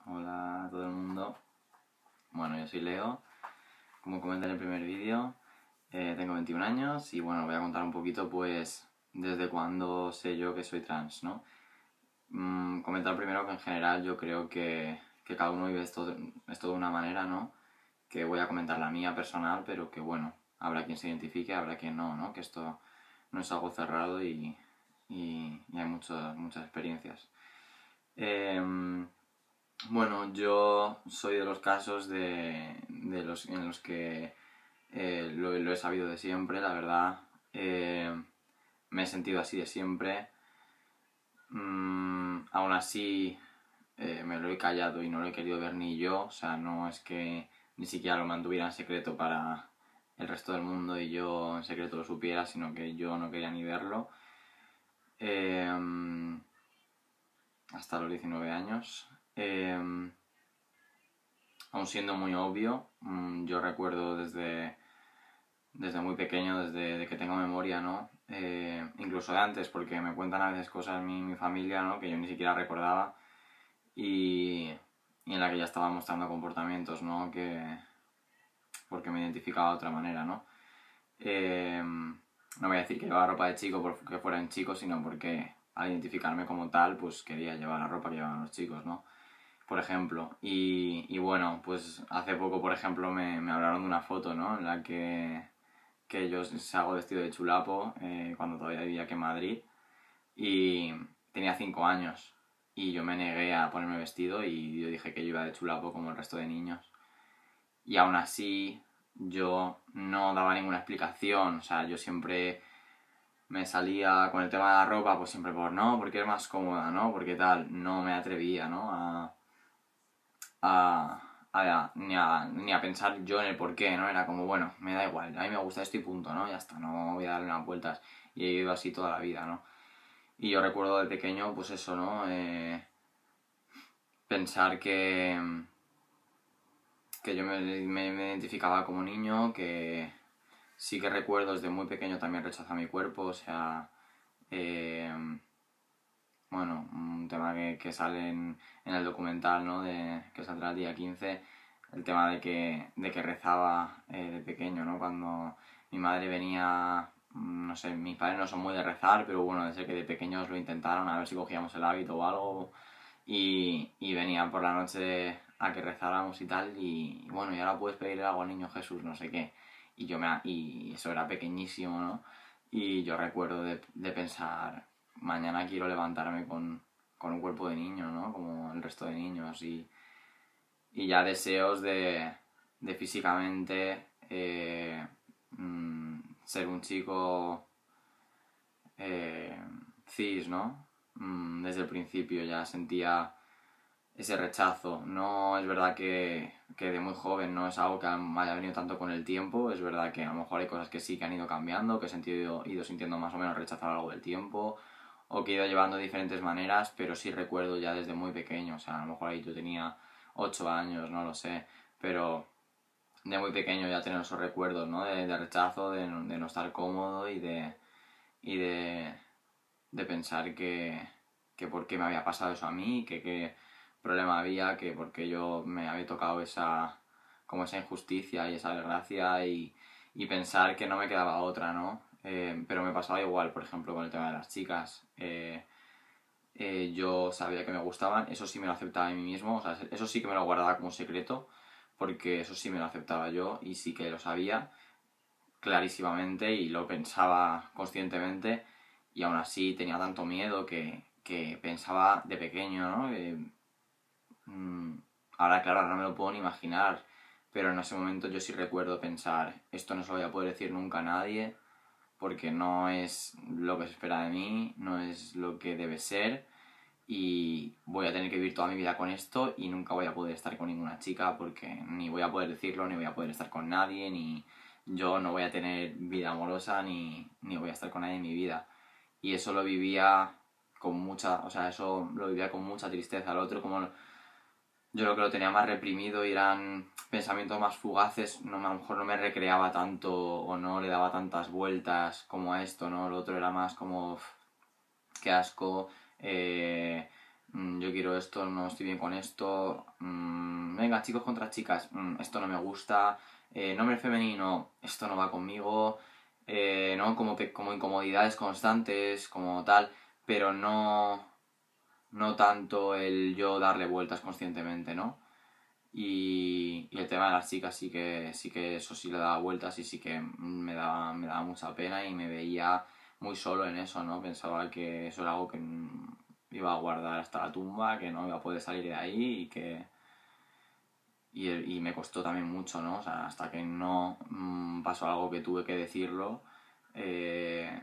Hola a todo el mundo. Bueno, yo soy Leo. Como comenté en el primer vídeo, tengo 21 años y bueno, voy a contar un poquito pues desde cuándo sé yo que soy trans, ¿no? Comentar primero que en general yo creo que cada uno vive esto de una manera, ¿no? Que voy a comentar la mía personal, pero que bueno, habrá quien se identifique, habrá quien no, ¿no? Que esto no es algo cerrado y hay muchas experiencias. Bueno, yo soy de los casos en los que lo he sabido de siempre, la verdad. Me he sentido así de siempre. Aún así, me lo he callado y no lo he querido ver ni yo. O sea, no es que ni siquiera lo mantuviera en secreto para el resto del mundo y yo en secreto lo supiera, sino que yo no quería ni verlo. Eh, Hasta los 19 años. Aún siendo muy obvio, yo recuerdo desde muy pequeño, desde que tengo memoria, ¿no? Incluso de antes, porque me cuentan a veces cosas mi familia, ¿no? Que yo ni siquiera recordaba y en la que ya estaba mostrando comportamientos, ¿no? Porque me identificaba de otra manera, ¿no? No voy a decir que llevaba ropa de chico porque fuera en chico, sino porque al identificarme como tal, pues quería llevar la ropa que llevaban los chicos, ¿no? Por ejemplo. Y bueno, pues hace poco, por ejemplo, me hablaron de una foto, ¿no? En la que yo salgo vestido de chulapo cuando todavía vivía aquí en Madrid y tenía 5 años y yo me negué a ponerme vestido y yo dije que yo iba de chulapo como el resto de niños. Y aún así yo no daba ninguna explicación, o sea, yo siempre me salía con el tema de la ropa, pues siempre por no, porque es más cómoda, ¿no? Porque tal, no me atrevía, ¿no? Ni a pensar yo en el porqué, ¿no? Era como, bueno, me da igual, a mí me gusta esto y punto, ¿no? Ya está, no voy a darle unas vueltas. Y he ido así toda la vida, ¿no? Y yo recuerdo de pequeño, pues eso, ¿no? Pensar que yo me identificaba como niño, que sí que recuerdo desde muy pequeño también rechazar mi cuerpo, o sea, eh, bueno, un tema que sale en el documental, ¿no? Que saldrá el día 15, el tema de que rezaba de pequeño, ¿no? Cuando mi madre venía, no sé, mis padres no son muy de rezar, pero bueno, desde que de pequeños lo intentaron a ver si cogíamos el hábito o algo y venían por la noche a que rezáramos y tal y bueno, y ahora puedes pedirle algo al niño Jesús, no sé qué. Y eso era pequeñísimo, ¿no? Y yo recuerdo de pensar, mañana quiero levantarme con un cuerpo de niño, ¿no? Como el resto de niños y ya deseos de físicamente ser un chico eh, cis, ¿no? Desde el principio ya sentía ese rechazo. No es verdad que de muy joven no es algo que haya venido tanto con el tiempo. Es verdad que a lo mejor hay cosas que sí que han ido cambiando, que he ido sintiendo más o menos rechazar algo del tiempo, o que he ido llevando de diferentes maneras, pero sí recuerdo ya desde muy pequeño. O sea, a lo mejor ahí yo tenía 8 años, no lo sé, pero de muy pequeño ya tener esos recuerdos, ¿no? De rechazo, de no estar cómodo y de pensar que por qué me había pasado eso a mí, que qué problema había, que por qué yo me había tocado como esa injusticia y esa desgracia y pensar que no me quedaba otra, ¿no? Pero me pasaba igual, por ejemplo, con el tema de las chicas. Yo sabía que me gustaban, eso sí me lo aceptaba a mí mismo, o sea, eso sí que me lo guardaba como un secreto, porque eso sí me lo aceptaba yo y sí que lo sabía clarísimamente y lo pensaba conscientemente y aún así tenía tanto miedo que pensaba de pequeño, ¿no? Ahora, claro, ahora no me lo puedo ni imaginar, pero en ese momento yo sí recuerdo pensar, esto no se lo voy a poder decir nunca a nadie porque no es lo que se espera de mí, no es lo que debe ser y voy a tener que vivir toda mi vida con esto y nunca voy a poder estar con ninguna chica porque ni voy a poder decirlo, ni voy a poder estar con nadie, ni yo no voy a tener vida amorosa, ni voy a estar con nadie en mi vida. Y eso lo vivía con mucha, o sea, eso lo vivía con mucha tristeza. Al otro, como yo creo que lo tenía más reprimido y eran pensamientos más fugaces, no, a lo mejor no me recreaba tanto o no le daba tantas vueltas como a esto, ¿no? Lo otro era más como, qué asco, yo quiero esto, no estoy bien con esto, venga, chicos contra chicas, esto no me gusta, nombre femenino, esto no va conmigo, ¿no? Como incomodidades constantes, como tal, pero no tanto el yo darle vueltas conscientemente, ¿no? Y el tema de las chicas sí que eso sí le daba vueltas y sí que me daba mucha pena y me veía muy solo en eso, ¿no? Pensaba que eso era algo que iba a guardar hasta la tumba, que no iba a poder salir de ahí y que... Y me costó también mucho, ¿no? O sea, hasta que no pasó algo que tuve que decirlo,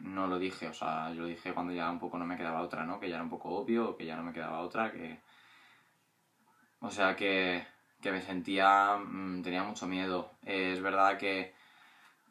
no lo dije. O sea, yo lo dije cuando ya un poco no me quedaba otra, ¿no? Que ya era un poco obvio, que ya no me quedaba otra, que... O sea, que me sentía... tenía mucho miedo. Es verdad que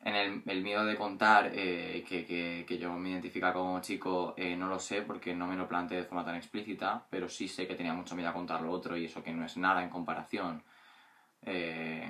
en el miedo de contar que yo me identifica como chico, no lo sé porque no me lo planteé de forma tan explícita, pero sí sé que tenía mucho miedo a contar lo otro y eso que no es nada en comparación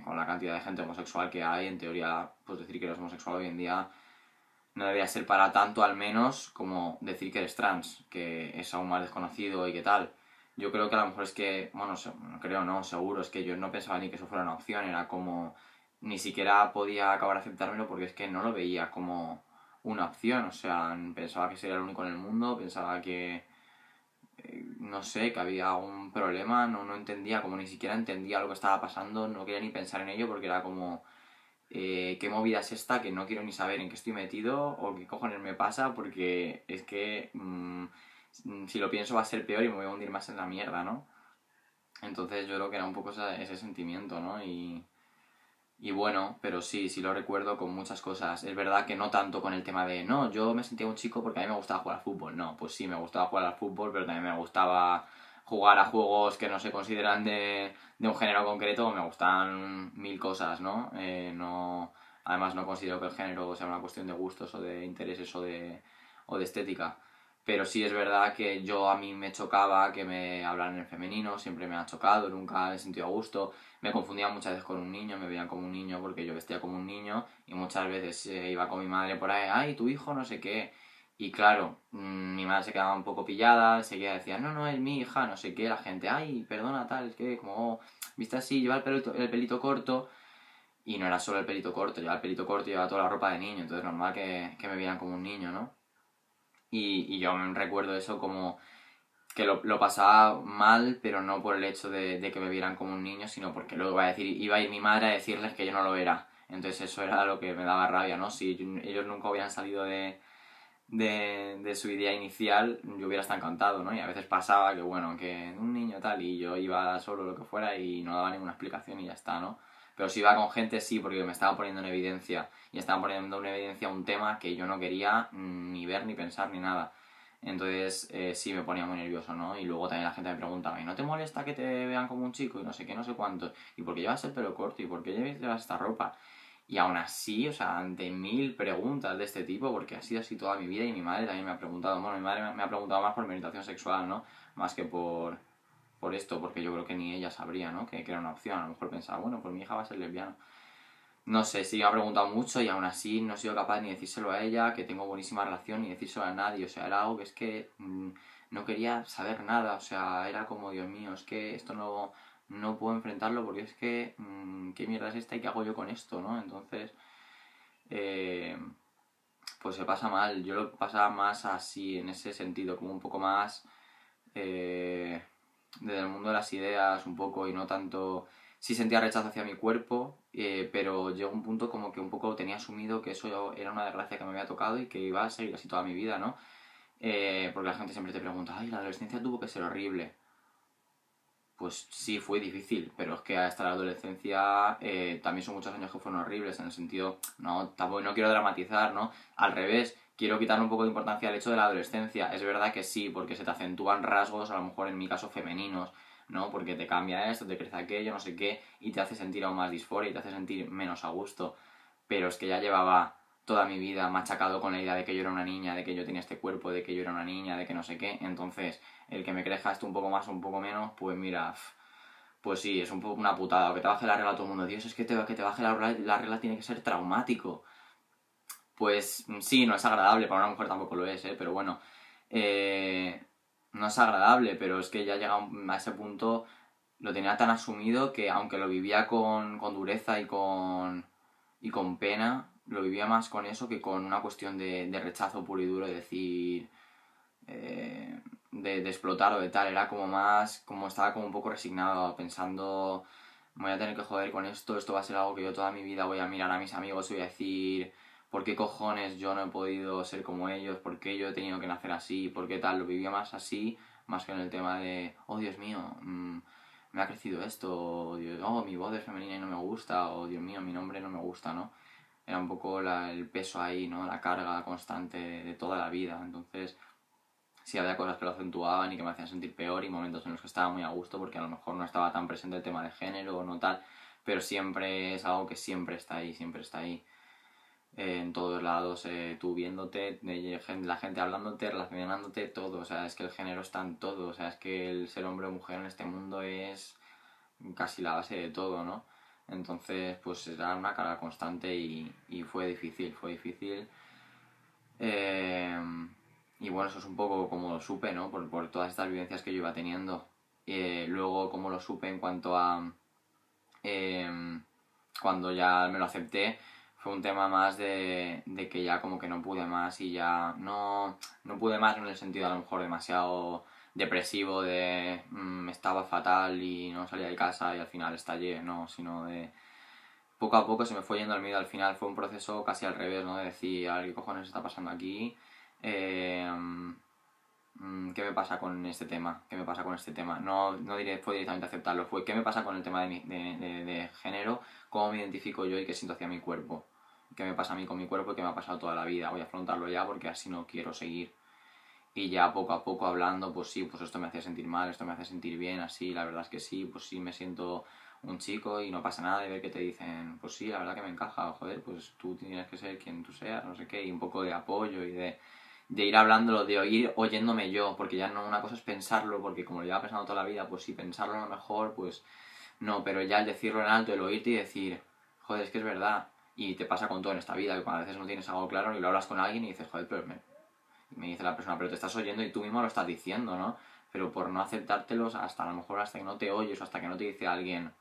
con la cantidad de gente homosexual que hay. En teoría, pues decir que eres homosexual hoy en día no debería ser para tanto, al menos, como decir que eres trans, que es aún más desconocido y qué tal. Yo creo que a lo mejor es que, bueno, no creo, no, seguro, es que yo no pensaba ni que eso fuera una opción, era como, ni siquiera podía acabar aceptármelo porque es que no lo veía como una opción, o sea, pensaba que sería el único en el mundo, pensaba que, no sé, que había un problema, no entendía, como ni siquiera entendía lo que estaba pasando, no quería ni pensar en ello porque era como, qué movida es esta, que no quiero ni saber en qué estoy metido o qué cojones me pasa, porque es que si lo pienso va a ser peor y me voy a hundir más en la mierda, ¿no? Entonces yo creo que era un poco ese sentimiento, ¿no? Y bueno, pero sí lo recuerdo con muchas cosas. Es verdad que no tanto con el tema de, no, yo me sentía un chico porque a mí me gustaba jugar al fútbol. No, pues sí, me gustaba jugar al fútbol, pero también me gustaba jugar a juegos que no se consideran de un género concreto, me gustan mil cosas, ¿no? Además no considero que el género sea una cuestión de gustos o de intereses o de estética. Pero sí es verdad que a mí me chocaba que me hablaran en femenino, siempre me ha chocado, nunca me he sentido a gusto. Me confundía muchas veces con un niño, me veían como un niño porque yo vestía como un niño y muchas veces iba con mi madre por ahí, ay, tu hijo, no sé qué. Y claro, mi madre se quedaba un poco pillada, enseguida decía, no, no, es mi hija, no sé qué, la gente, ay, perdona, tal, que como, viste así, lleva el pelito corto, y no era solo el pelito corto, llevaba el pelito corto y llevaba toda la ropa de niño, entonces normal que me vieran como un niño, ¿no? Y yo me recuerdo eso como que lo pasaba mal, pero no por el hecho de que me vieran como un niño, sino porque luego iba a ir mi madre a decirles que yo no lo era. Entonces eso era lo que me daba rabia, ¿no? Si ellos nunca hubieran salido de su idea inicial, yo hubiera estado encantado, ¿no? Y a veces pasaba que, bueno, que un niño tal y yo iba solo lo que fuera y no daba ninguna explicación y ya está, ¿no? Pero si iba con gente, sí, porque me estaba poniendo en evidencia. Y estaba poniendo en evidencia un tema que yo no quería ni ver, ni pensar, ni nada. Entonces, sí me ponía muy nervioso, ¿no? Y luego también la gente me preguntaba, ¿y no te molesta que te vean como un chico? Y no sé qué, no sé cuánto. ¿Y por qué llevas el pelo corto? ¿Y por qué llevas esta ropa? Y aún así, o sea, ante mil preguntas de este tipo, porque ha sido así toda mi vida y mi madre también me ha preguntado, bueno, mi madre me ha preguntado más por mi orientación sexual, ¿no? Más que por esto, porque yo creo que ni ella sabría, ¿no? Que era una opción. A lo mejor pensaba, bueno, pues mi hija va a ser lesbiana. No sé, sí me ha preguntado mucho y aún así no he sido capaz ni de decírselo a ella, que tengo buenísima relación, ni decírselo a nadie. O sea, era algo que es que no quería saber nada. O sea, era como, Dios mío, es que esto no puedo enfrentarlo porque es que, ¿qué mierda es esta y qué hago yo con esto, no? Entonces, eh, pues se pasa mal. Yo lo pasaba más así, en ese sentido, como un poco más eh, desde el mundo de las ideas, un poco, y no tanto... Sí sentía rechazo hacia mi cuerpo, pero llegó un punto como que un poco tenía asumido que eso era una desgracia que me había tocado y que iba a seguir así toda mi vida, ¿no? Porque la gente siempre te pregunta, ay, la adolescencia tuvo que ser horrible. Pues sí, fue difícil, pero es que hasta la adolescencia también son muchos años que fueron horribles, en el sentido, no, tampoco no quiero dramatizar, ¿no? Al revés, quiero quitar un poco de importancia al hecho de la adolescencia. Es verdad que sí, porque se te acentúan rasgos, a lo mejor en mi caso femeninos, ¿no? Porque te cambia esto, te crece aquello, no sé qué, y te hace sentir aún más disforia y te hace sentir menos a gusto. Pero es que ya llevaba toda mi vida machacado con la idea de que yo era una niña, de que yo tenía este cuerpo, de que yo era una niña, de que no sé qué, entonces el que me crezca esto un poco más o un poco menos, pues mira, pues sí, es un poco una putada. O que te baje la regla todo el mundo. Dios, es que que te baje la regla tiene que ser traumático. Pues sí, no es agradable, para una mujer tampoco lo es, ¿eh? Pero bueno, no es agradable, pero es que ya llega a ese punto, lo tenía tan asumido que aunque lo vivía con dureza y con pena, lo vivía más con eso que con una cuestión de rechazo puro y duro, de decir, de explotar o de tal. Era como más, como estaba como un poco resignado, pensando, me voy a tener que joder con esto va a ser algo que yo toda mi vida voy a mirar a mis amigos y voy a decir, ¿por qué cojones yo no he podido ser como ellos? ¿Por qué yo he tenido que nacer así? ¿Por qué tal? Lo vivía más así, más que en el tema de, oh Dios mío, me ha crecido esto, o Dios, oh, mi voz es femenina y no me gusta, o Dios mío, mi nombre no me gusta, ¿no? Era un poco el peso ahí, ¿no? La carga constante de toda la vida. Entonces, sí había cosas que lo acentuaban y que me hacían sentir peor y momentos en los que estaba muy a gusto porque a lo mejor no estaba tan presente el tema de género o no tal, pero siempre es algo que siempre está ahí, siempre está ahí. En todos lados, tú viéndote, la gente hablándote, relacionándote, todo. O sea, es que el género está en todo. O sea, es que el ser hombre o mujer en este mundo es casi la base de todo, ¿no? Entonces, pues era una carga constante y fue difícil, fue difícil. Eh, y bueno, eso es un poco como lo supe, ¿no? Por todas estas vivencias que yo iba teniendo. Luego, como lo supe en cuanto a cuando ya me lo acepté, fue un tema más de que ya como que no pude más y ya no pude más en el sentido a lo mejor demasiado depresivo de estaba fatal y no salía de casa y al final estallé, no, sino de poco a poco se me fue yendo el miedo. Al final fue un proceso casi al revés, ¿no? De decir, a ver qué cojones está pasando aquí. Eh, ¿Qué me pasa con este tema? ¿Qué me pasa con este tema? No diré fue directamente aceptarlo, fue ¿qué me pasa con el tema de género? ¿Cómo me identifico yo y qué siento hacia mi cuerpo? ¿Qué me pasa a mí con mi cuerpo y qué me ha pasado toda la vida? Voy a afrontarlo ya porque así no quiero seguir. Y ya poco a poco hablando, pues sí, pues esto me hace sentir mal, esto me hace sentir bien, así, la verdad es que sí, pues sí me siento un chico y no pasa nada y ver que te dicen, pues sí, la verdad que me encaja, joder, pues tú tienes que ser quien tú seas, no sé qué, y un poco de apoyo y de ir hablándolo, de ir oyéndome yo, porque ya no una cosa es pensarlo, porque como lo lleva pensando toda la vida, pues si pensarlo a lo mejor, pues no, pero ya el decirlo en alto, el oírte y decir, joder, es que es verdad, y te pasa con todo en esta vida, que cuando a veces no tienes algo claro y lo hablas con alguien y dices, joder, pero me dice la persona, pero te estás oyendo y tú mismo lo estás diciendo, ¿no? Pero por no aceptártelos, hasta a lo mejor hasta que no te oyes o hasta que no te dice alguien,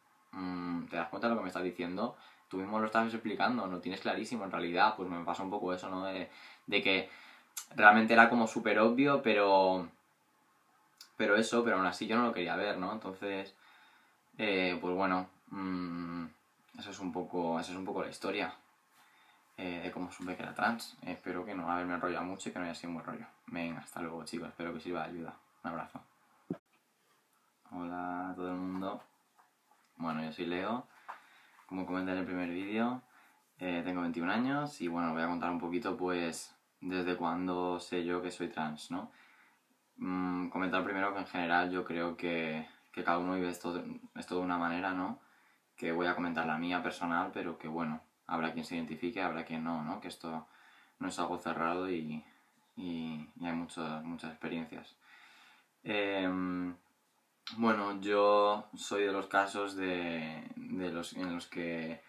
¿te das cuenta de lo que me estás diciendo? Tú mismo lo estás explicando, no tienes clarísimo en realidad, pues me pasa un poco eso, ¿no? De que realmente era como súper obvio, pero aún así yo no lo quería ver, ¿no? Entonces, pues bueno, esa es un poco la historia de cómo supe que era trans. Espero que no haberme enrollado mucho y que no haya sido muy rollo. Venga, hasta luego chicos, espero que sirva de ayuda. Un abrazo. Hola a todo el mundo. Bueno, yo soy Leo. Como comenté en el primer vídeo, tengo 21 años y bueno, voy a contar un poquito pues desde cuándo sé yo que soy trans, ¿no? Comentar primero que en general yo creo que cada uno vive esto de una manera, ¿no? Que voy a comentar la mía personal, pero que bueno, habrá quien se identifique, habrá quien no, ¿no? Que esto no es algo cerrado y hay muchas experiencias. Bueno, yo soy de los casos en los que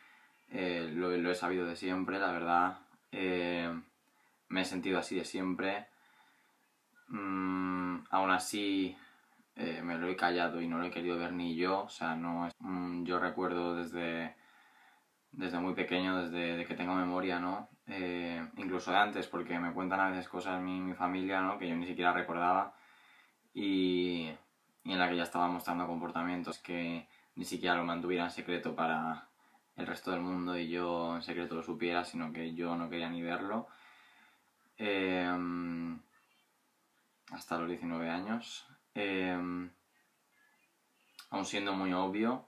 lo he sabido de siempre, la verdad. Me he sentido así de siempre. Aún así, me lo he callado y no lo he querido ver ni yo. O sea, no es, yo recuerdo desde muy pequeño, desde que tengo memoria, ¿no? Incluso de antes, porque me cuentan a veces cosas mi familia, ¿no? Que yo ni siquiera recordaba y en la que ya estaba mostrando comportamientos que ni siquiera lo mantuviera en secreto para el resto del mundo y yo en secreto lo supiera, sino que yo no quería ni verlo. Hasta los 19 años. Aún siendo muy obvio,